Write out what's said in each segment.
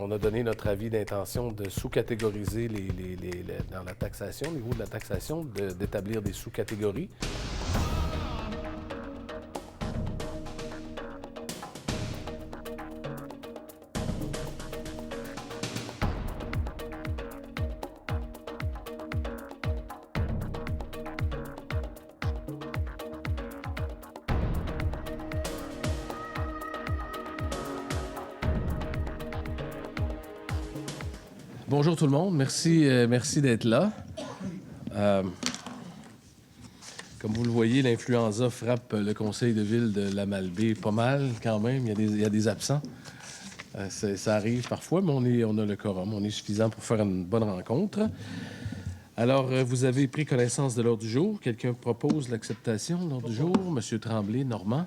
On a donné notre avis d'intention de sous-catégoriser dans la taxation, au niveau de la taxation, d'établir des sous-catégories. Bonjour tout le monde, merci d'être là. Comme vous le voyez, l'influenza frappe le conseil de ville de la Malbaie pas mal quand même. Il y a des absents. Ça arrive parfois, mais on a le quorum. On est suffisant pour faire une bonne rencontre. Alors, vous avez pris connaissance de l'ordre du jour. Quelqu'un propose l'acceptation de l'ordre du jour? M. Tremblay, Normand.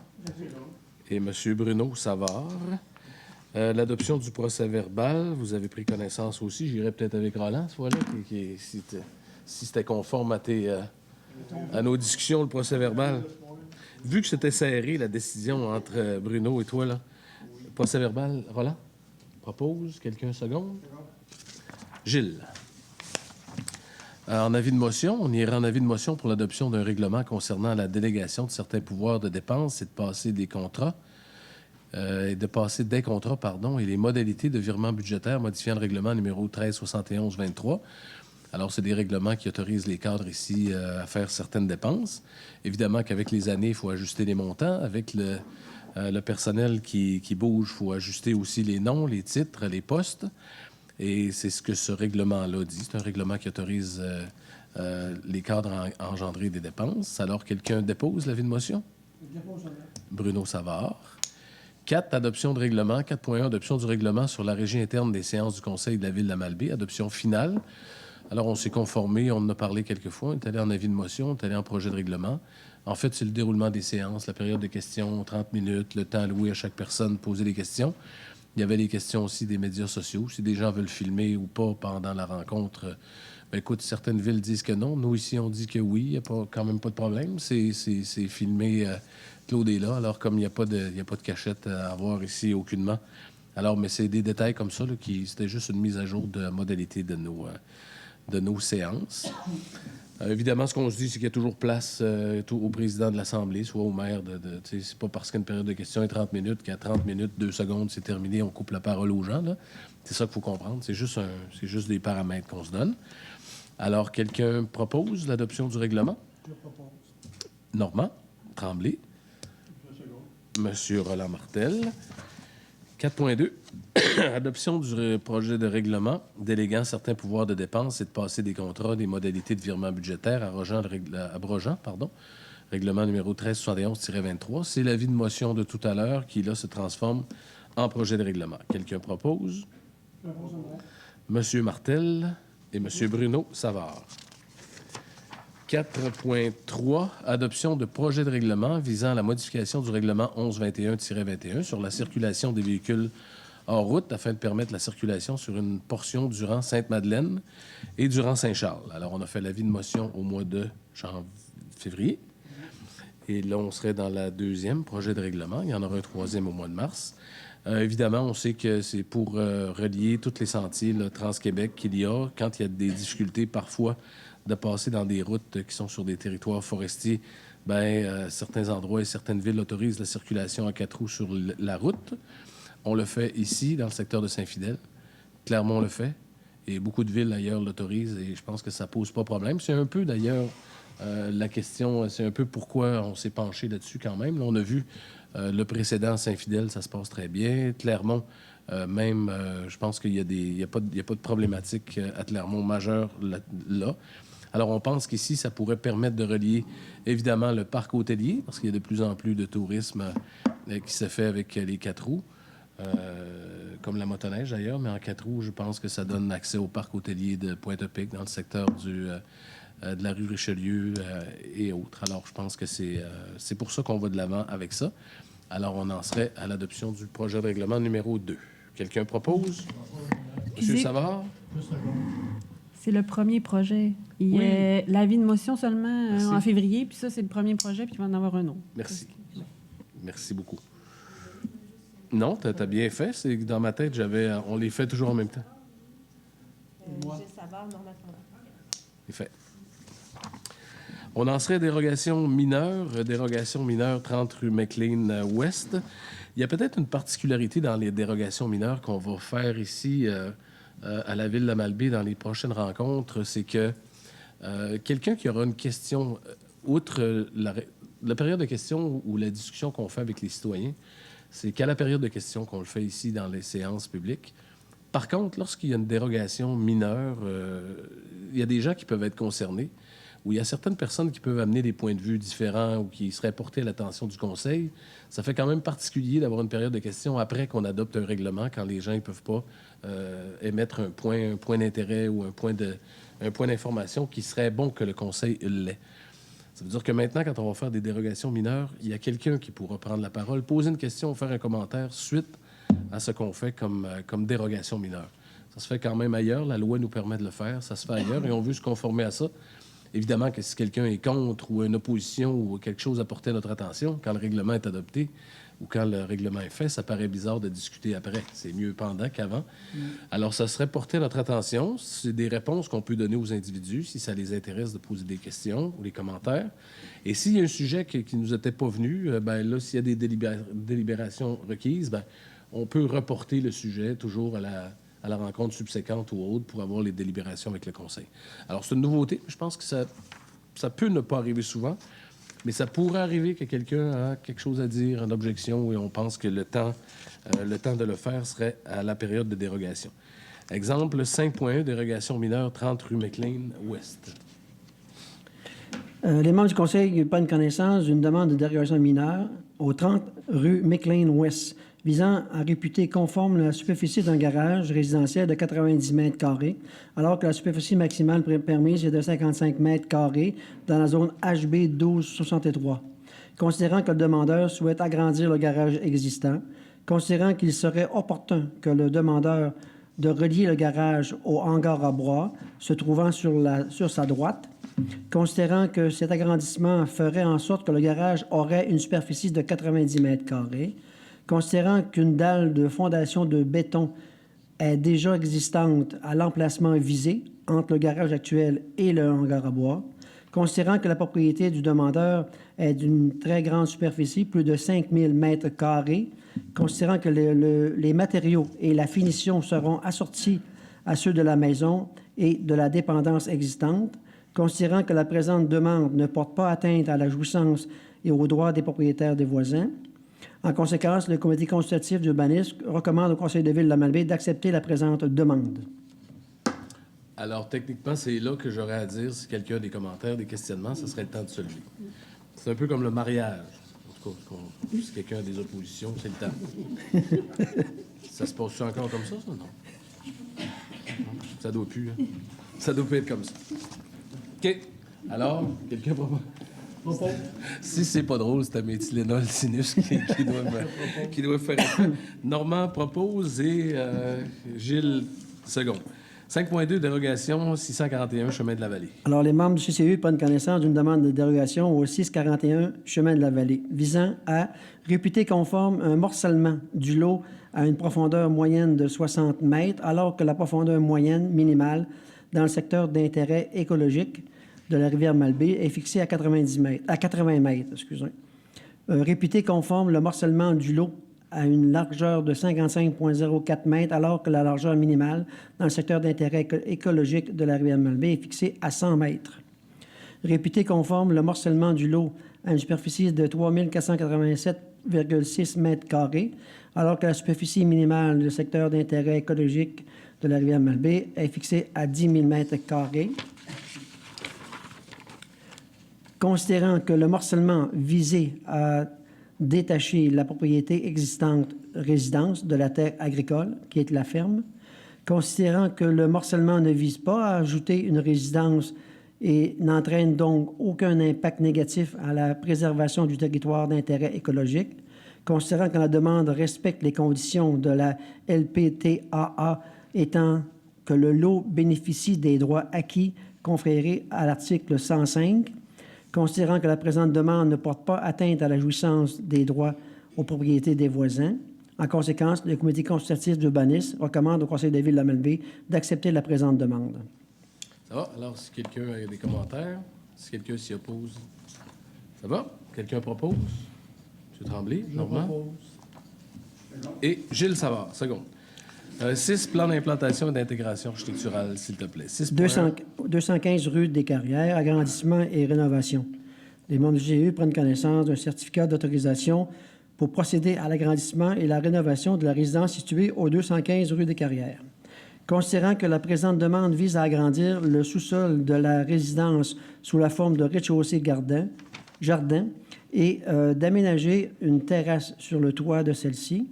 Et M. Bruno Savard. L'adoption du procès-verbal, vous avez pris connaissance aussi. J'irai peut-être avec Roland, ce fois-là, si c'était conforme à nos discussions, le procès-verbal. Vu que c'était serré, la décision entre Bruno et toi, là, procès-verbal, Roland, propose. Quelqu'un seconde? Gilles. En avis de motion, on ira en avis de motion pour l'adoption d'un règlement concernant la délégation de certains pouvoirs de dépenses et de passer des contrats. Et les modalités de virement budgétaire modifiant le règlement numéro 1371-23. Alors, c'est des règlements qui autorisent les cadres ici à faire certaines dépenses. Évidemment qu'avec les années, il faut ajuster les montants. Avec le personnel qui bouge, il faut ajuster aussi les noms, les titres, les postes. Et c'est ce que ce règlement-là dit. C'est un règlement qui autorise les cadres à engendrer des dépenses. Alors, quelqu'un dépose l'avis de motion? Bruno Savard. 4, adoption de règlement. 4.1, adoption du règlement sur la régie interne des séances du Conseil de la Ville de la Malbaie. Adoption finale. Alors, on s'est conformé, on en a parlé quelques fois. On est allé en avis de motion, on est allé en projet de règlement. En fait, c'est le déroulement des séances, la période de questions, 30 minutes, le temps alloué à chaque personne de poser des questions. Il y avait les questions aussi des médias sociaux. Si des gens veulent filmer ou pas pendant la rencontre, écoute, certaines villes disent que non. Nous, ici, on dit que oui. Il n'y a quand même pas de problème. C'est filmé... Claude est là, alors comme il n'y a pas de cachette à avoir ici aucunement. Alors, mais c'est des détails comme ça, là, c'était juste une mise à jour de la modalité de nos séances. Évidemment, ce qu'on se dit, c'est qu'il y a toujours place au président de l'Assemblée, soit au maire. C'est pas parce qu'une période de questions est 30 minutes qu'à 30 minutes, 2 secondes, c'est terminé, on coupe la parole aux gens. Là. C'est ça qu'il faut comprendre. C'est juste des paramètres qu'on se donne. Alors, quelqu'un propose l'adoption du règlement? Je propose. Normand, Tremblay. Monsieur Roland Martel. 4.2. Adoption du projet de règlement déléguant certains pouvoirs de dépenses et de passer des contrats, des modalités de virement budgétaire abrogeant règlement numéro 1371-23. C'est l'avis de motion de tout à l'heure qui, là, se transforme en projet de règlement. Quelqu'un propose? Monsieur Martel et Monsieur Bruno Savard. 4.3, adoption de projet de règlement visant à la modification du règlement 1121-21 sur la circulation des véhicules hors route afin de permettre la circulation sur une portion durant Sainte-Madeleine et durant Saint-Charles. Alors, on a fait l'avis de motion au mois de février. Et là, on serait dans la deuxième projet de règlement. Il y en aura un troisième au mois de mars. Évidemment, on sait que c'est pour relier tous les sentiers Trans-Québec qu'il y a quand il y a des difficultés parfois de passer dans des routes qui sont sur des territoires forestiers. Certains endroits et certaines villes autorisent la circulation à 4 roues sur la route. On le fait ici, dans le secteur de Saint-Fidèle. Clermont le fait. Et beaucoup de villes ailleurs l'autorisent et je pense que ça pose pas problème. C'est un peu, d'ailleurs, la question, c'est un peu pourquoi on s'est penché là-dessus quand même. Là, on a vu le précédent Saint-Fidèle, ça se passe très bien. Clermont, je pense qu'il y a pas de problématique à Clermont majeure là. Alors, on pense qu'ici, ça pourrait permettre de relier, évidemment, le parc hôtelier, parce qu'il y a de plus en plus de tourisme qui se fait avec les 4 roues, comme la motoneige d'ailleurs, mais en 4 roues, je pense que ça donne accès au parc hôtelier de Pointe-à-Pic, dans le secteur de la rue Richelieu et autres. Alors, je pense que c'est pour ça qu'on va de l'avant avec ça. Alors, on en serait à l'adoption du projet de règlement numéro 2. Quelqu'un propose? Monsieur Savard? C'est le premier projet. Il y a l'avis de motion seulement en février, puis ça, c'est le premier projet, puis il va en avoir un autre. Merci. Merci beaucoup. Non, tu as bien fait. C'est que dans ma tête, on les fait toujours en même temps. Gilles Savard, Norma Tremblay. C'est fait. On en serait dérogation mineure 30 rue McLean-Ouest. Il y a peut-être une particularité dans les dérogations mineures qu'on va faire ici à la ville de Malbaie dans les prochaines rencontres, c'est que quelqu'un qui aura une question, outre la période de questions ou la discussion qu'on fait avec les citoyens, c'est qu'à la période de questions qu'on le fait ici dans les séances publiques. Par contre, lorsqu'il y a une dérogation mineure, il y a des gens qui peuvent être concernés, où il y a certaines personnes qui peuvent amener des points de vue différents ou qui seraient portés à l'attention du Conseil. Ça fait quand même particulier d'avoir une période de questions après qu'on adopte un règlement, quand les gens ne peuvent pas émettre un point d'intérêt ou un point d'information qui serait bon que le Conseil l'ait. Ça veut dire que maintenant, quand on va faire des dérogations mineures, il y a quelqu'un qui pourra prendre la parole, poser une question, faire un commentaire suite à ce qu'on fait comme dérogation mineure. Ça se fait quand même ailleurs. La loi nous permet de le faire. Ça se fait ailleurs et on veut se conformer à ça. Évidemment que si quelqu'un est contre ou une opposition ou quelque chose à porter à notre attention, quand le règlement est adopté ou quand le règlement est fait, ça paraît bizarre de discuter après. C'est mieux pendant qu'avant. Alors, ça serait porté à notre attention. C'est des réponses qu'on peut donner aux individus si ça les intéresse de poser des questions ou des commentaires. Et s'il y a un sujet qui ne nous était pas venu, ben là, s'il y a des délibérations requises, ben on peut reporter le sujet toujours à la rencontre subséquente ou autre pour avoir les délibérations avec le Conseil. Alors, c'est une nouveauté. Je pense que ça peut ne pas arriver souvent, mais ça pourrait arriver que quelqu'un a quelque chose à dire, une objection, et on pense que le temps de le faire serait à la période de dérogation. Exemple, 5.1, dérogation mineure, 30 rue McLean-Ouest. Les membres du Conseil prennent connaissance d'une demande de dérogation mineure au 30 rue McLean-Ouest, visant à réputer conforme la superficie d'un garage résidentiel de 90 mètres carrés, alors que la superficie maximale permise est de 55 mètres carrés dans la zone HB 1263. Considérant que le demandeur souhaite agrandir le garage existant, considérant qu'il serait opportun que le demandeur de relier le garage au hangar à bois se trouvant sur sa droite, considérant que cet agrandissement ferait en sorte que le garage aurait une superficie de 90 mètres carrés, considérant qu'une dalle de fondation de béton est déjà existante à l'emplacement visé entre le garage actuel et le hangar à bois, considérant que la propriété du demandeur est d'une très grande superficie, plus de 5000 mètres carrés, considérant que les matériaux et la finition seront assortis à ceux de la maison et de la dépendance existante, considérant que la présente demande ne porte pas atteinte à la jouissance et aux droits des propriétaires des voisins. En conséquence, le comité consultatif d'urbanisme recommande au Conseil de ville de la Malbaie d'accepter la présente demande. Alors, techniquement, c'est là que j'aurais à dire, si quelqu'un a des commentaires, des questionnements, ce serait le temps de se lever. C'est un peu comme le mariage. En tout cas, si quelqu'un a des oppositions, c'est le temps. Ça se passe-tu encore comme ça, non? Ça doit plus, hein? Ça doit plus être comme ça. OK. Alors, quelqu'un propose? Si c'est pas drôle, c'est un méthylénol sinus qui doit faire effet. Normand propose et Gilles second. 5.2, dérogation 641, chemin de la Vallée. Alors, les membres du CCU prennent connaissance d'une demande de dérogation au 641, chemin de la Vallée, visant à réputer conforme un morcellement du lot à une profondeur moyenne de 60 mètres, alors que la profondeur moyenne minimale dans le secteur d'intérêt écologique de la rivière Malbaie est fixée à 80 mètres. Réputé conforme le morcellement du lot à une largeur de 55,04 mètres, alors que la largeur minimale dans le secteur d'intérêt écologique de la rivière Malbaie est fixée à 100 mètres. Réputé conforme le morcellement du lot à une superficie de 3487,6 mètres carrés, alors que la superficie minimale du secteur d'intérêt écologique de la rivière Malbaie est fixée à 10 000 mètres carrés. Considérant que le morcellement visé à détacher la propriété existante résidence de la terre agricole, qui est la ferme, considérant que le morcellement ne vise pas à ajouter une résidence et n'entraîne donc aucun impact négatif à la préservation du territoire d'intérêt écologique, considérant que la demande respecte les conditions de la LPTAA, étant que le lot bénéficie des droits acquis conférés à l'article 105, considérant que la présente demande ne porte pas atteinte à la jouissance des droits aux propriétés des voisins, En conséquence, le comité consultatif d'urbanisme recommande au Conseil de ville de la Malbaie d'accepter la présente demande. Ça va? Alors, si quelqu'un a des commentaires, si quelqu'un s'y oppose, ça va? Quelqu'un propose? M. Tremblay, Normand? Et Gilles Savard, seconde. 6, plan d'implantation et d'intégration architecturale, s'il te plaît. 215 rue des Carrières, agrandissement et rénovation. Les membres du GE prennent connaissance d'un certificat d'autorisation pour procéder à l'agrandissement et la rénovation de la résidence située au 215 rue des Carrières. Considérant que la présente demande vise à agrandir le sous-sol de la résidence sous la forme de rez-de-chaussée jardin et d'aménager une terrasse sur le toit de celle-ci,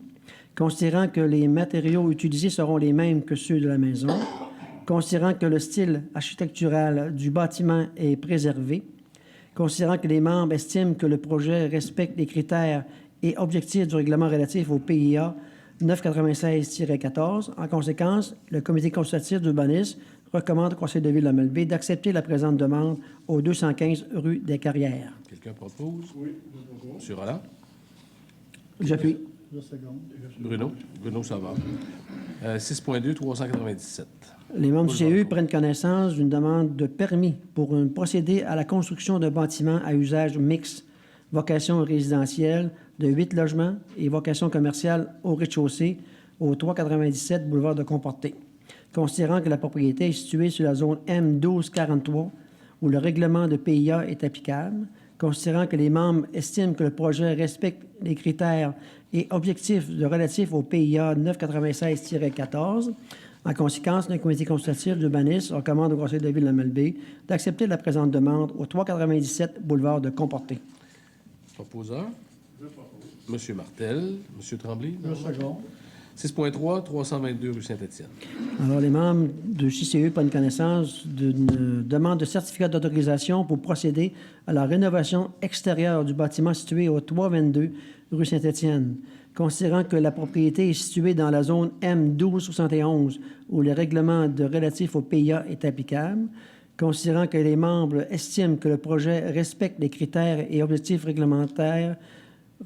considérant que les matériaux utilisés seront les mêmes que ceux de la maison, considérant que le style architectural du bâtiment est préservé, considérant que les membres estiment que le projet respecte les critères et objectifs du règlement relatif au PIA 996-14. En conséquence, le comité consultatif d'urbanisme recommande au Conseil de ville de la Malbaie d'accepter la présente demande au 215 rue des Carrières. Quelqu'un propose? Oui, je propose. M. Roland? J'appuie. Bruno, ça va. 6.2, 397. Les membres du GE prennent connaissance d'une demande de permis pour procéder à la construction d'un bâtiment à usage mixte, vocation résidentielle de 8 logements et vocation commerciale au rez-de-chaussée au 397 boulevard de Comporté. Considérant que la propriété est située sur la zone M1243 où le règlement de PIA est applicable, considérant que les membres estiment que le projet respecte les critères et objectifs relatifs au PIA 996-14, en conséquence, le comité consultatif d'urbanisme recommande au Conseil de ville de la Malbaie d'accepter la présente demande au 397 boulevard de Comporté. Proposeur? Je propose. M. Martel. M. Tremblay? Je second. 6.3, 322 rue Saint-Étienne. Alors, les membres du CCE prennent connaissance d'une demande de certificat d'autorisation pour procéder à la rénovation extérieure du bâtiment situé au 322 rue Saint-Étienne. Considérant que la propriété est située dans la zone M1271 où le règlement relatif au PIA est applicable, considérant que les membres estiment que le projet respecte les critères et objectifs réglementaires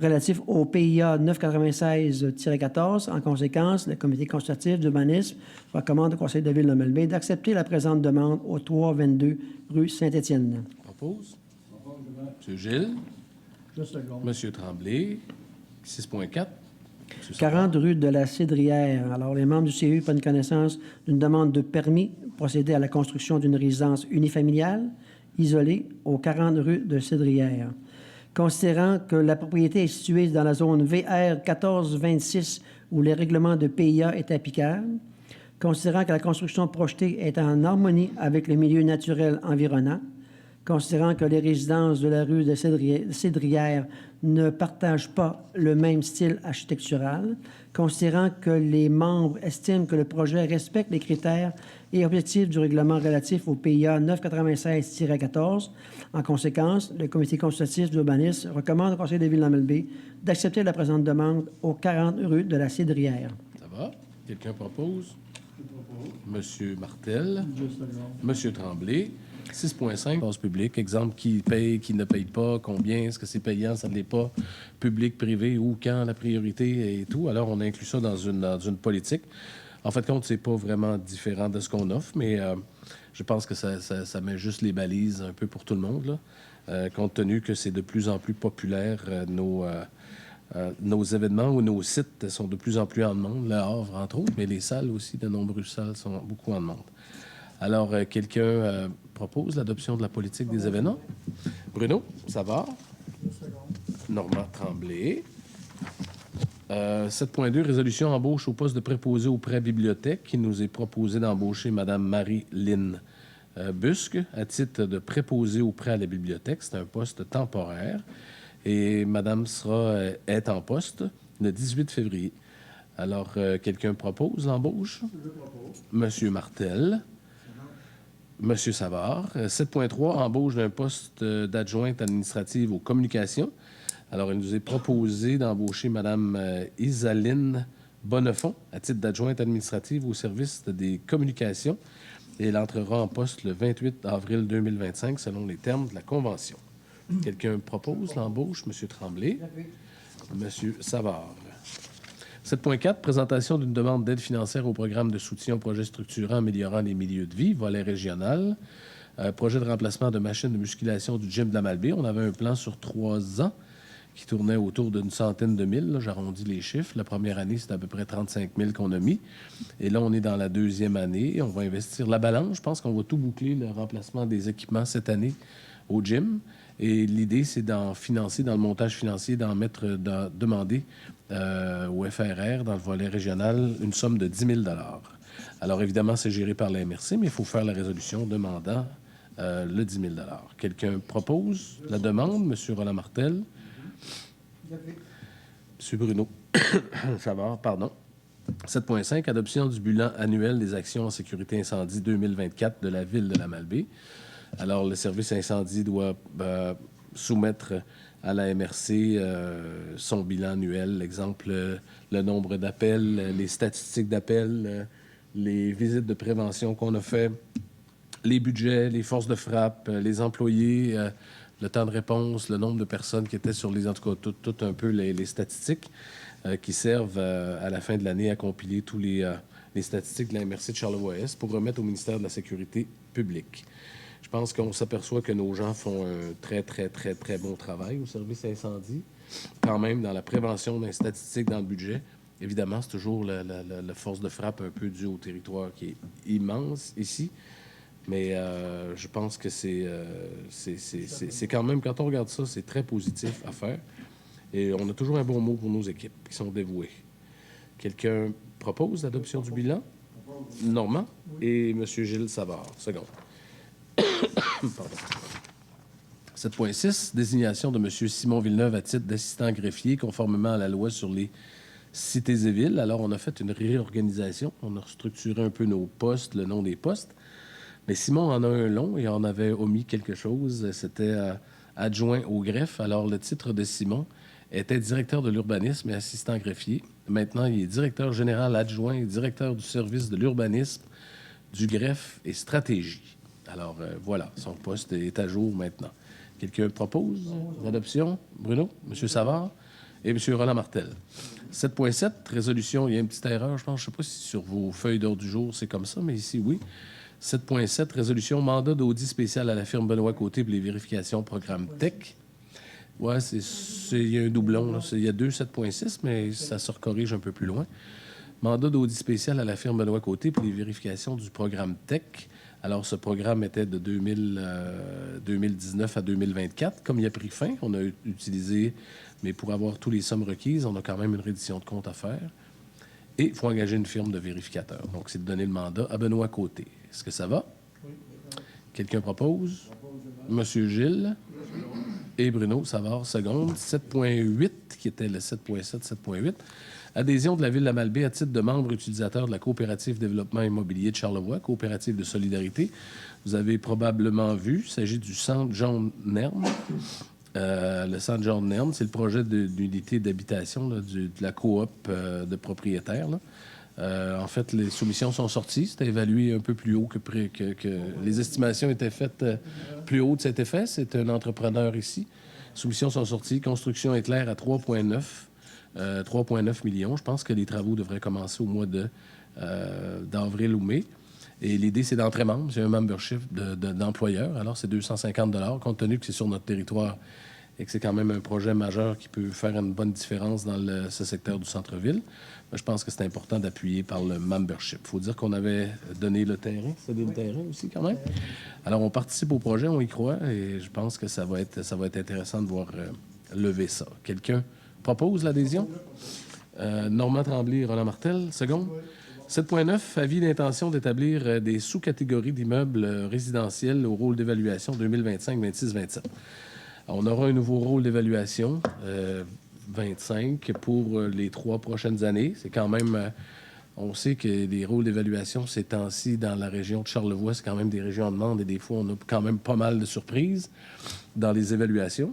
relatifs au PIA 996-14. En conséquence, le comité consultatif d'urbanisme recommande au Conseil de ville de Malbaie d'accepter la présente demande au 322 rue Saint-Étienne. Propose. M. Gilles. Je second. M. Tremblay. 6.4. 40 rue de la Cédrière. Alors, les membres du CU prennent connaissance d'une demande de permis pour procéder à la construction d'une résidence unifamiliale isolée au 40 rue de Cédrière. Considérant que la propriété est située dans la zone VR 1426 où le règlement de PIA est applicable, considérant que la construction projetée est en harmonie avec le milieu naturel environnant, considérant que les résidences de la rue de Cédrière ne partagent pas le même style architectural, considérant que les membres estiment que le projet respecte les critères et objectifs du règlement relatif au PIA 996-14. En conséquence, le comité consultatif d'urbanisme recommande au Conseil de ville de la Malbaie d'accepter la présente demande au 40 rue de la Cédrière. Ça va? Quelqu'un propose? Je propose. Monsieur Martel. Je second. Monsieur Tremblay. 6.5, base publique. Exemple, qui paye, qui ne paye pas, combien, est-ce que c'est payant, ça ne l'est pas, public, privé, où, quand, la priorité et tout. Alors, on inclut ça dans une politique. En fait, compte, c'est pas vraiment différent de ce qu'on offre, mais je pense que ça met juste les balises un peu pour tout le monde, là, compte tenu que c'est de plus en plus populaire, nos événements ou nos sites sont de plus en plus en demande, le Havre, entre autres, mais les salles aussi, de nombreuses salles sont beaucoup en demande. Alors, quelqu'un propose l'adoption de la politique des événements? Bruno, ça va? Normand Tremblay. 7.2, résolution embauche au poste de préposé au prêt bibliothèque, qui nous est proposé d'embaucher Mme Marie-Lynne Busque à titre de préposé au prêt à la bibliothèque. C'est un poste temporaire. Et Madame est en poste le 18 février. Alors, quelqu'un propose l'embauche? Je propose. Monsieur Martel. Monsieur Savard. 7.3, embauche d'un poste d'adjointe administrative aux communications. Alors, il nous est proposé d'embaucher Mme Isaline Bonnefond à titre d'adjointe administrative au service des communications. Et elle entrera en poste le 28 avril 2025 selon les termes de la Convention. Quelqu'un propose l'embauche? Monsieur Tremblay. Monsieur Savard. 7.4, présentation d'une demande d'aide financière au programme de soutien aux projets structurants améliorant les milieux de vie, volet régional. Projet de remplacement de machines de musculation du gym de la Malbaie. On avait un plan sur 3 ans qui tournait autour d'une centaine de mille. Là, j'arrondis les chiffres. La première année, c'était à peu près 35 000 qu'on a mis. Et là, on est dans la deuxième année. On va investir la balance. Je pense qu'on va tout boucler, le remplacement des équipements cette année au gym. Et l'idée, c'est d'en financer, dans le montage financier, demander au FRR, dans le volet régional, une somme de 10 000 $. Alors, évidemment, c'est géré par la MRC, mais il faut faire la résolution demandant le 10 000 $. Quelqu'un propose la demande? M. Roland Martel? M. Bruno Savard, pardon. 7.5, adoption du bilan annuel des actions en sécurité incendie 2024 de la Ville de la Malbaie. Alors, le service incendie doit soumettre à la MRC son bilan annuel, l'exemple, le nombre d'appels, les statistiques d'appels, les visites de prévention qu'on a fait, les budgets, les forces de frappe, les employés, le temps de réponse, le nombre de personnes qui étaient sur les... En tout cas, tout un peu les statistiques qui servent à la fin de l'année à compiler tous les statistiques de la MRC de Charlevoix-Est pour remettre au ministère de la Sécurité publique. Je pense qu'on s'aperçoit que nos gens font un très, très, très, très bon travail au service incendie, quand même dans la prévention d'un statistique dans le budget. Évidemment, c'est toujours la force de frappe un peu due au territoire qui est immense ici. Mais je pense que c'est quand même, quand on regarde ça, c'est très positif à faire. Et on a toujours un bon mot pour nos équipes qui sont dévouées. Quelqu'un propose l'adoption du bilan? Normand et M. Gilles Savard. Seconde. Pardon. 7.6, désignation de M. Simon Villeneuve à titre d'assistant greffier, conformément à la loi sur les cités et villes. Alors, on a fait une réorganisation. On a restructuré un peu nos postes, le nom des postes. Mais Simon en a un long et en avait omis quelque chose. C'était adjoint au greffe. Alors, le titre de Simon était directeur de l'urbanisme et assistant greffier. Maintenant, il est directeur général adjoint et directeur du service de l'urbanisme, du greffe et stratégie. Alors, voilà, son poste est à jour maintenant. Quelqu'un propose l'adoption? Bruno, M. Savard et M. Roland Martel. 7.7, résolution, il y a une petite erreur, je pense. Je ne sais pas si sur vos feuilles d'ordre du jour, c'est comme ça, mais ici, oui. 7.7, résolution, mandat d'audit spécial à la firme Benoît Côté pour les vérifications programme TEC. Oui, il y a un doublon. Là. Il y a 2 7.6, mais ça se recorrige un peu plus loin. Mandat d'audit spécial à la firme Benoît Côté pour les vérifications du programme TEC. Alors, ce programme était de 2019 à 2024. Comme il a pris fin, on a utilisé, mais pour avoir tous les sommes requises, on a quand même une reddition de compte à faire. Et il faut engager une firme de vérificateurs. Donc, c'est de donner le mandat à Benoît Côté. Est-ce que ça va? Oui. Quelqu'un propose? Monsieur Gilles et Bruno Savard, seconde. 7.8, qui était le 7.7, 7.8. Adhésion de la Ville de la Malbaie à titre de membre utilisateur de la coopérative développement immobilier de Charlevoix, coopérative de solidarité. Vous avez probablement vu, il s'agit du Centre John Nern. Le Centre John Nern, c'est le projet d'unité d'habitation de la coop de propriétaires. Là. En fait, les soumissions sont sorties. C'était évalué un peu plus haut que les estimations étaient faites plus haut de cet effet. C'est un entrepreneur ici. Les soumissions sont sorties. Construction éclair à 3,9 millions. Je pense que les travaux devraient commencer au mois d'avril ou mai. Et l'idée, c'est d'entrer membre. C'est un membership d'employeur. Alors, c'est 250 $, compte tenu que c'est sur notre territoire et que c'est quand même un projet majeur qui peut faire une bonne différence dans ce secteur du centre-ville. Je pense que c'est important d'appuyer par le membership. Il faut dire qu'on avait donné le terrain. Cédé le terrain aussi, quand même. Alors, on participe au projet, on y croit, et je pense que ça va être intéressant de voir lever ça. Quelqu'un propose l'adhésion? Normand Tremblay et Roland Martel, seconde. 7.9, avis d'intention d'établir des sous-catégories d'immeubles résidentiels au rôle d'évaluation 2025, 26, 27. On aura un nouveau rôle d'évaluation, 25, pour les 3 prochaines années. C'est quand même... on sait que les rôles d'évaluation, ces temps-ci, dans la région de Charlevoix, c'est quand même des régions en demande et des fois, on a quand même pas mal de surprises dans les évaluations.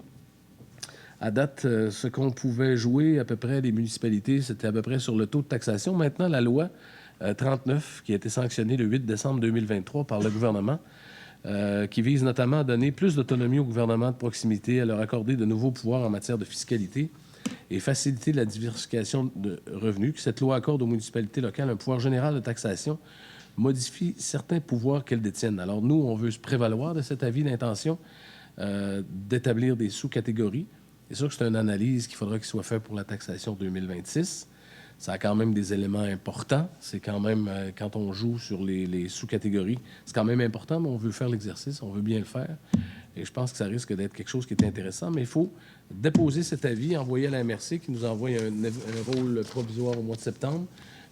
À date, ce qu'on pouvait jouer à peu près les municipalités, c'était à peu près sur le taux de taxation. Maintenant, la loi 39, qui a été sanctionnée le 8 décembre 2023 par le gouvernement, qui vise notamment à donner plus d'autonomie au gouvernement de proximité, à leur accorder de nouveaux pouvoirs en matière de fiscalité et faciliter la diversification de revenus, que cette loi accorde aux municipalités locales un pouvoir général de taxation, modifie certains pouvoirs qu'elles détiennent. Alors nous, on veut se prévaloir de cet avis d'intention d'établir des sous-catégories. C'est sûr que c'est une analyse qu'il faudra qu'il soit fait pour la taxation 2026. Ça a quand même des éléments importants. C'est quand même, quand on joue sur les sous-catégories, c'est quand même important, mais on veut faire l'exercice, on veut bien le faire. Et je pense que ça risque d'être quelque chose qui est intéressant, mais il faut déposer cet avis, envoyer à la MRC qui nous envoie un rôle provisoire au mois de septembre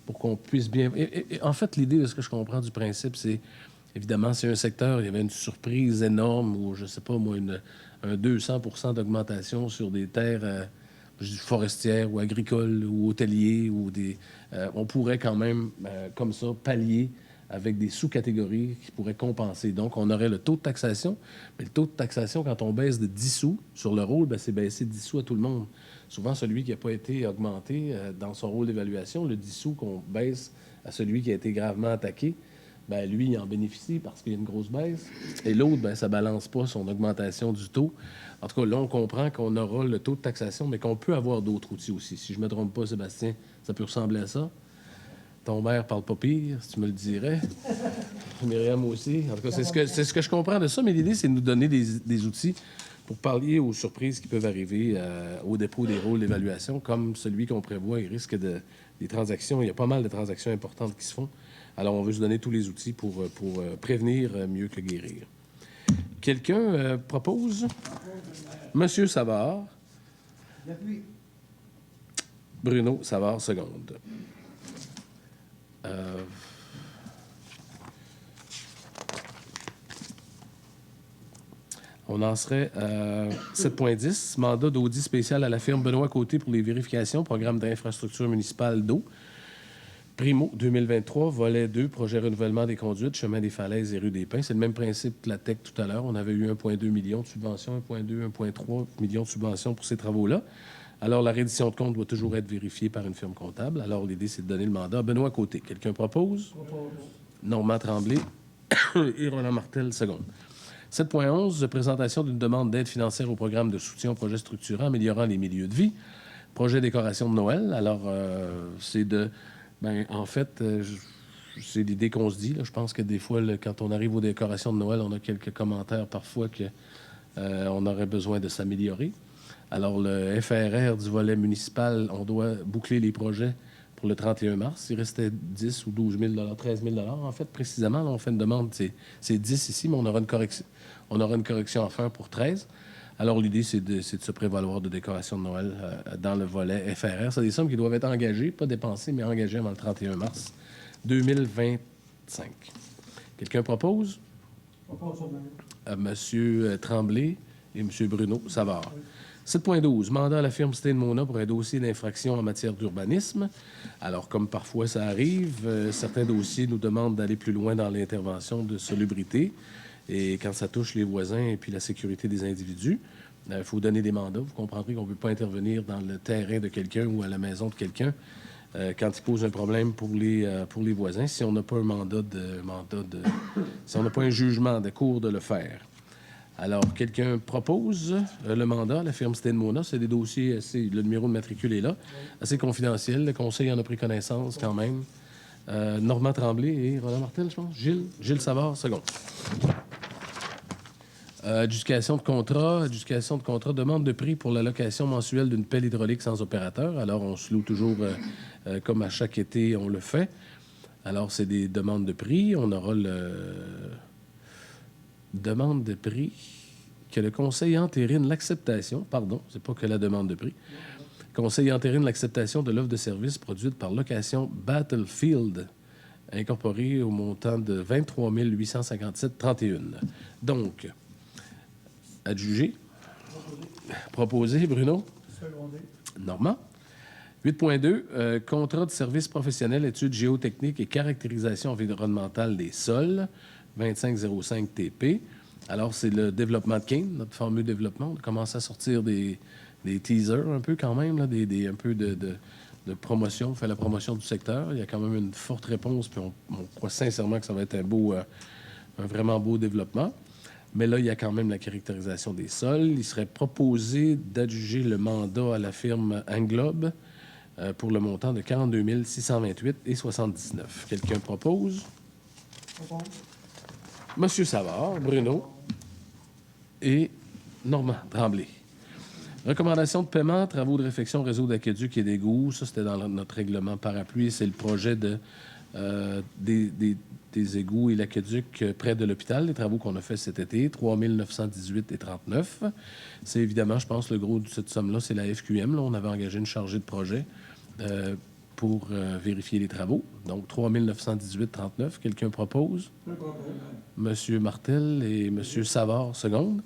pour qu'on puisse bien... Et en fait, l'idée de ce que je comprends du principe, c'est, évidemment, si un secteur, il y avait une surprise énorme ou, je ne sais pas moi, un 200 % d'augmentation sur des terres forestières ou agricoles ou hôteliers, ou on pourrait quand même, comme ça, pallier avec des sous-catégories qui pourraient compenser. Donc, on aurait le taux de taxation, mais le taux de taxation, quand on baisse de 10 sous sur le rôle, c'est baisser 10 sous à tout le monde. Souvent, celui qui n'a pas été augmenté dans son rôle d'évaluation, le 10 sous qu'on baisse à celui qui a été gravement attaqué, lui, il en bénéficie parce qu'il y a une grosse baisse. Et l'autre, ça ne balance pas son augmentation du taux. En tout cas, là, on comprend qu'on aura le taux de taxation, mais qu'on peut avoir d'autres outils aussi. Si je ne me trompe pas, Sébastien, ça peut ressembler à ça. Ton maire parle pas pire, si tu me le dirais. Myriam aussi. En tout cas, c'est ce que je comprends de ça, mais l'idée, c'est de nous donner des outils pour pallier aux surprises qui peuvent arriver au dépôt des rôles d'évaluation, comme celui qu'on prévoit. Il risque des transactions. Il y a pas mal de transactions importantes qui se font. Alors, on veut se donner tous les outils pour prévenir mieux que guérir. Quelqu'un propose? Monsieur Savard. Bruno Savard, seconde. On en serait à 7.10, mandat d'audit spécial à la firme Benoît Côté pour les vérifications, programme d'infrastructure municipale d'eau. Primo 2023, volet 2, projet renouvellement des conduites, chemin des Falaises et rue des Pins. C'est le même principe que la TEC tout à l'heure. On avait eu 1,2 million de subventions, 1,2, 1,3 million de subventions pour ces travaux-là. Alors, la reddition de compte doit toujours être vérifiée par une firme comptable. Alors, l'idée, c'est de donner le mandat à Benoît Côté. Quelqu'un propose? Normand Tremblay et Roland Martel, seconde. 7.11, présentation d'une demande d'aide financière au programme de soutien aux projets structurants améliorant les milieux de vie. Projet décoration de Noël. Alors, c'est de... en fait, c'est l'idée qu'on se dit. Là. Je pense que des fois, quand on arrive aux décorations de Noël, on a quelques commentaires parfois qu'on aurait besoin de s'améliorer. Alors, le FRR du volet municipal, on doit boucler les projets pour le 31 mars. Il restait 10 ou 12 000 13 000 en fait, précisément. Là, on fait une demande, c'est 10 ici, mais on aura une correction à faire pour 13. Alors, l'idée, c'est de se prévaloir de décoration de Noël dans le volet FRR. C'est des sommes qui doivent être engagées, pas dépensées, mais engagées avant le 31 mars 2025. Quelqu'un propose? Monsieur Tremblay et Monsieur Bruno Savard. 7.12, mandat à la firme Stein Mona pour un dossier d'infraction en matière d'urbanisme. Alors, comme parfois ça arrive, certains dossiers nous demandent d'aller plus loin dans l'intervention de salubrité. Et quand ça touche les voisins et puis la sécurité des individus, il faut donner des mandats. Vous comprendrez qu'on ne peut pas intervenir dans le terrain de quelqu'un ou à la maison de quelqu'un quand il pose un problème pour les voisins si on n'a pas si on n'a pas un jugement de cour de le faire. Alors, quelqu'un propose le mandat à la firme Stein Mona. C'est des dossiers le numéro de matricule est là, assez confidentiel. Le conseil en a pris connaissance quand même. Normand Tremblay et Roland Martel, je pense. Gilles Savard, seconde. Adjudication de contrat, demande de prix pour la location mensuelle d'une pelle hydraulique sans opérateur. Alors, on se loue toujours, comme à chaque été, on le fait. Alors, c'est des demandes de prix. On aura demande de prix que le conseil entérine l'acceptation. Pardon, c'est pas que la demande de prix. Le conseil entérine l'acceptation de l'offre de service produite par Location Battlefield, incorporée au montant de 23 857,31. Donc, adjugé. Proposé, Bruno. Secondé. Normand. 8.2, contrat de service professionnel, études géotechniques et caractérisation environnementale des sols, 2505 TP. Alors, c'est le développement de Kane, notre fameux développement. On commence à sortir des teasers un peu quand même, là, un peu de promotion. On fait la promotion du secteur. Il y a quand même une forte réponse, puis on croit sincèrement que ça va être un vraiment beau développement. Mais là, il y a quand même la caractérisation des sols. Il serait proposé d'adjuger le mandat à la firme Englobe pour le montant de 42 628,79 $. Quelqu'un propose? Monsieur Savard, Bruno et Normand Tremblay. Recommandation de paiement, travaux de réfection, réseau d'aqueduc et d'égouts. Ça, c'était dans notre règlement parapluie. C'est le projet des égouts et l'aqueduc près de l'hôpital, les travaux qu'on a fait cet été, 3 918,39 $. C'est évidemment, je pense, le gros de cette somme-là, c'est la FQM. Là, on avait engagé une chargée de projet pour vérifier les travaux. Donc, 3 918,39 $. Quelqu'un propose? Monsieur Martel et Monsieur Savard, seconde.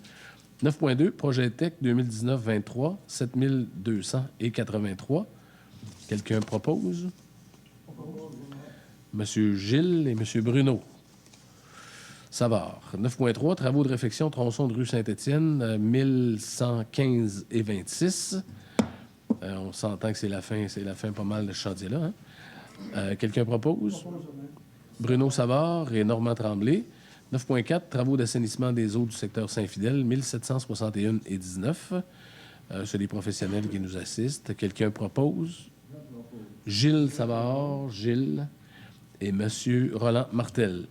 9.2, projet TEC 2019-23, 7 200,83 $. Quelqu'un propose? Monsieur Gilles et Monsieur Bruno. Savard. 9.3, travaux de réfection, tronçon de rue Saint-Étienne, 1115,26 $. On s'entend que c'est la fin pas mal de ce chantier-là. Hein? Quelqu'un propose? Bruno Savard et Normand Tremblay. 9.4, travaux d'assainissement des eaux du secteur Saint-Fidèle, 1761,19 $. C'est les professionnels qui nous assistent. Quelqu'un propose? Gilles Savard, Gilles et Monsieur Roland Martel.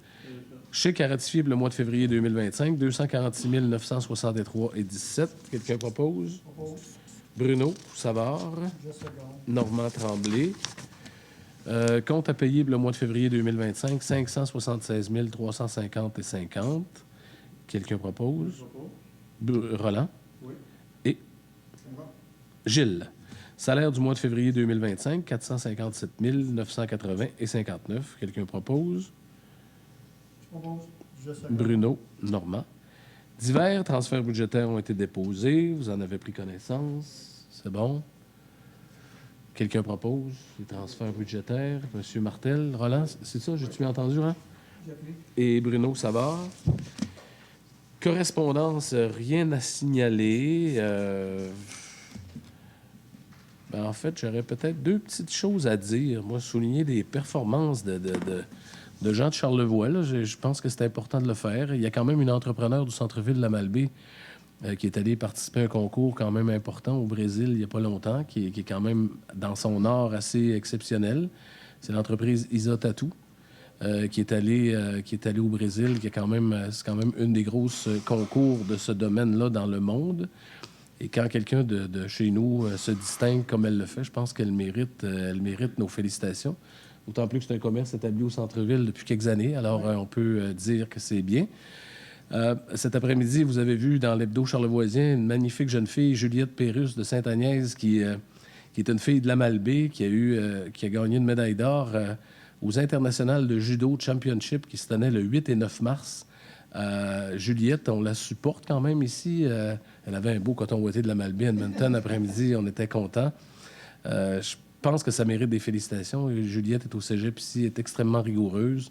Chèque à ratifier pour le mois de février 2025, 246 963,17 $. Quelqu'un propose? Bruno Savard, Normand Tremblay. Compte à payer pour le mois de février 2025, 576 350,50 $. Quelqu'un propose? Roland? Oui. Et? Gilles. Salaire du mois de février 2025, 457 980,59 $. Quelqu'un propose? Je propose. Bruno, Normand. Divers transferts budgétaires ont été déposés. Vous en avez pris connaissance. C'est bon? Quelqu'un propose les transferts budgétaires? Monsieur Martel, Roland, c'est ça? J'ai-tu entendu, hein? Et Bruno Savard. Correspondance, rien à signaler. En fait, j'aurais peut-être deux petites choses à dire. Moi, souligner des performances de gens de Charlevoix. Là. Je pense que c'est important de le faire. Il y a quand même une entrepreneur du centre-ville de la Malbaie qui est allée participer à un concours quand même important au Brésil il n'y a pas longtemps, qui est quand même dans son art assez exceptionnel. C'est l'entreprise Isa Tattoo qui est allée au Brésil, c'est quand même une des grosses concours de ce domaine-là dans le monde. Et quand quelqu'un de chez nous se distingue comme elle le fait, je pense qu'elle mérite nos félicitations. D'autant plus que c'est un commerce établi au centre-ville depuis quelques années, alors on peut dire que c'est bien. Cet après-midi, vous avez vu dans l'hebdo charlevoisien une magnifique jeune fille, Juliette Pérusse de Sainte-Agnès, qui est une fille de la Malbaie, qui a gagné une médaille d'or aux internationales de judo championship qui se tenaient le 8 et 9 mars. Juliette, on la supporte quand même ici. Elle avait un beau coton ouaté de la Malbaie, Edmonton, après-midi, on était contents. Je pense que ça mérite des félicitations. Juliette est au cégep ici, est extrêmement rigoureuse.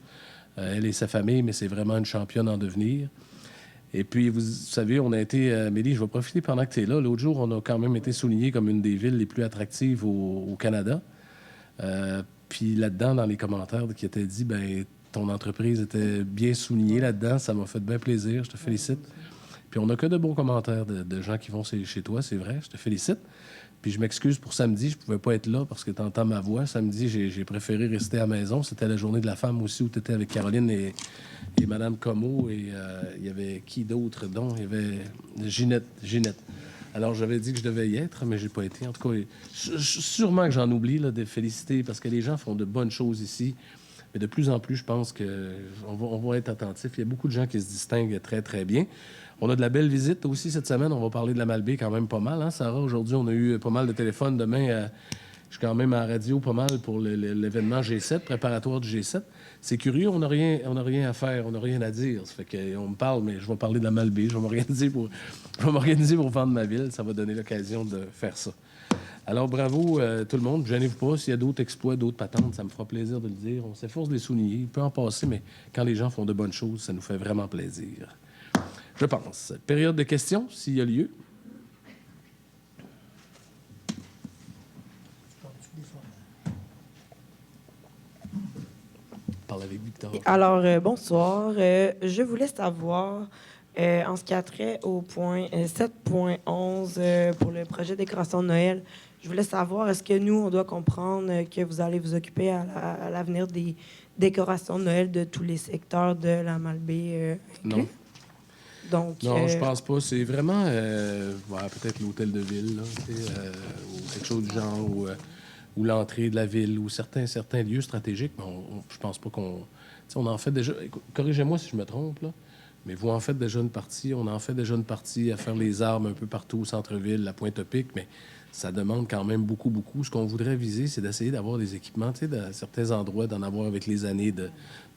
Elle et sa famille, mais c'est vraiment une championne en devenir. Et puis, vous savez, on a été... Mélie, je vais profiter pendant que tu es là. L'autre jour, on a quand même été souligné comme une des villes les plus attractives au Canada. Puis là-dedans, dans les commentaires qui étaient dit, ben ton entreprise était bien soulignée là-dedans. Ça m'a fait bien plaisir. Je te félicite. Puis on n'a que de bons commentaires de gens qui vont chez toi, c'est vrai. Je te félicite. Puis je m'excuse pour samedi. Je ne pouvais pas être là parce que tu entends ma voix. Samedi, j'ai préféré rester à la maison. C'était la journée de la femme aussi où tu étais avec Caroline et Mme Comeau. Et il y avait qui d'autre? Donc, il y avait Ginette. Alors, j'avais dit que je devais y être, mais je n'ai pas été. En tout cas, sûrement que j'en oublie là, de féliciter parce que les gens font de bonnes choses ici. Mais de plus en plus, je pense qu'on va être attentif. Il y a beaucoup de gens qui se distinguent très, très bien. On a de la belle visite aussi cette semaine. On va parler de la Malbaie quand même pas mal. Hein, Sarah, aujourd'hui, on a eu pas mal de téléphones. Demain, je suis quand même à la radio pas mal pour l'événement G7, préparatoire du G7. C'est curieux, on n'a rien à faire, on n'a rien à dire. Ça fait qu'on me parle, mais je vais parler de la Malbaie. Je vais m'organiser pour vendre ma ville. Ça va donner l'occasion de faire ça. Alors, bravo tout le monde. Gênez-vous pas. S'il y a d'autres exploits, d'autres patentes, ça me fera plaisir de le dire. On s'efforce de les souligner. Il peut en passer, mais quand les gens font de bonnes choses, ça nous fait vraiment plaisir. Je pense. Période de questions, s'il y a lieu. Parle avec Victor. Alors, bonsoir. Je voulais savoir, En ce qui a trait au point 7.11 pour le projet décoration de Noël, je voulais savoir, est-ce que nous, on doit comprendre que vous allez vous occuper à l'avenir des décorations de Noël de tous les secteurs de la Malbaie Non. Donc, Non, je pense pas. C'est vraiment peut-être l'hôtel de ville, là, ou quelque chose du genre, ou l'entrée de la ville, ou certains lieux stratégiques. Mais je pense pas qu'on... On en fait déjà... Corrigez-moi si je me trompe, là, mais vous en faites déjà une partie. On en fait déjà une partie à faire les arbres un peu partout au centre-ville, la Pointe-Pic, mais ça demande quand même beaucoup, beaucoup. Ce qu'on voudrait viser, c'est d'essayer d'avoir des équipements, dans certains endroits, d'en avoir avec les années, de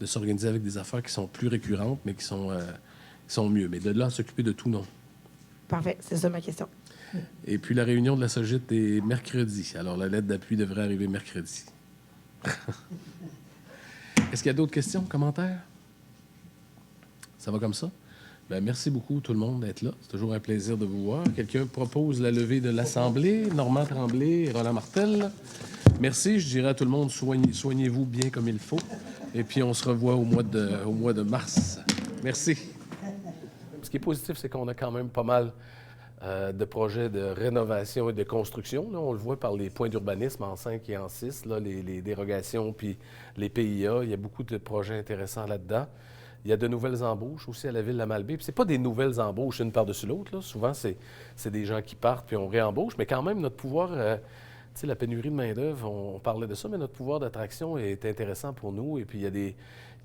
s'organiser avec des affaires qui sont plus récurrentes, mais qui sont mieux. Mais de là, s'occuper de tout, non. parfait, c'est ça ma question. Et puis, la réunion de la SOGIT est mercredi. Alors, la lettre d'appui devrait arriver mercredi. Est-ce qu'il y a d'autres questions, commentaires? Ça va comme ça? Bien, merci beaucoup, tout le monde, d'être là. C'est toujours un plaisir de vous voir. Quelqu'un propose la levée de l'Assemblée. Normand Tremblay et Roland Martel. Merci. Je dirais à tout le monde, soignez-vous bien comme il faut. Et puis, on se revoit au mois de mars. Merci. Ce qui est positif, c'est qu'on a quand même pas mal de projets de rénovation et de construction. Là, on le voit par les points d'urbanisme en 5 et en 6, là, les dérogations puis les PIA. Il y a beaucoup de projets intéressants là-dedans. Il y a de nouvelles embauches aussi à la ville de la Malbaie. Puis c'est pas des nouvelles embauches une par-dessus l'autre. Là. Souvent, c'est des gens qui partent puis on réembauche. Mais quand même, notre pouvoir, tu sais, la pénurie de main-d'œuvre, on parlait de ça, mais notre pouvoir d'attraction est intéressant pour nous. Et puis, il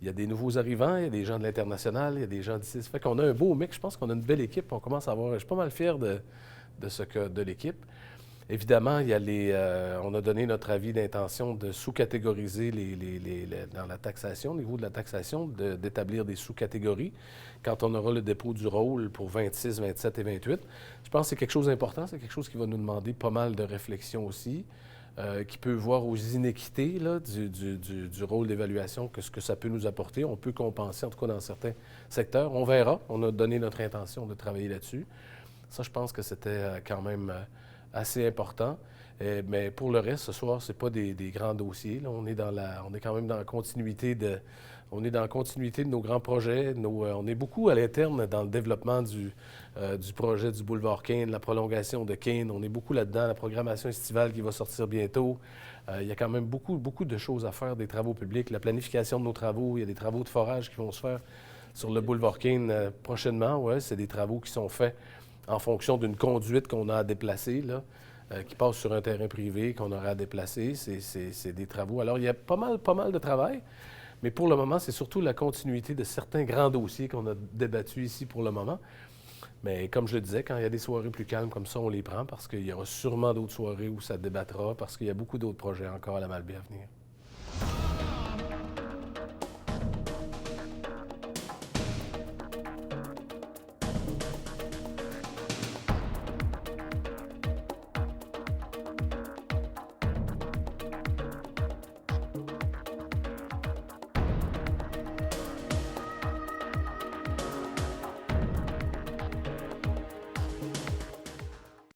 y a des nouveaux arrivants, il y a des gens de l'international, il y a des gens d'ici. Ça fait qu'on a un beau mix. Je pense qu'on a une belle équipe. On commence à avoir... Je suis pas mal fier de l'équipe. Évidemment, il y a on a donné notre avis d'intention de sous-catégoriser dans la taxation, au niveau de la taxation, d'établir des sous-catégories quand on aura le dépôt du rôle pour 26, 27 et 28. Je pense que c'est quelque chose d'important, c'est quelque chose qui va nous demander pas mal de réflexion aussi, qui peut voir aux inéquités là, du rôle d'évaluation, que ce que ça peut nous apporter. On peut compenser, en tout cas dans certains secteurs. On verra. On a donné notre intention de travailler là-dessus. Ça, je pense que c'était quand même... assez important. Mais pour le reste, ce soir, c'est pas des grands dossiers. Là. On est quand même dans la continuité de nos grands projets. On est beaucoup à l'interne dans le développement du projet du boulevard Kane, la prolongation de Kane. On est beaucoup là-dedans, la programmation estivale qui va sortir bientôt. Il y a quand même beaucoup, beaucoup de choses à faire, des travaux publics, la planification de nos travaux. Il y a des travaux de forage qui vont se faire sur le boulevard Kane prochainement. Ouais, c'est des travaux qui sont faits en fonction d'une conduite qu'on a à déplacer, là, qui passe sur un terrain privé qu'on aura à déplacer. C'est des travaux. Alors, il y a pas mal de travail, mais pour le moment, c'est surtout la continuité de certains grands dossiers qu'on a débattus ici pour le moment. Mais comme je le disais, quand il y a des soirées plus calmes comme ça, on les prend parce qu'il y aura sûrement d'autres soirées où ça débattra, parce qu'il y a beaucoup d'autres projets encore à la Malbaie à venir.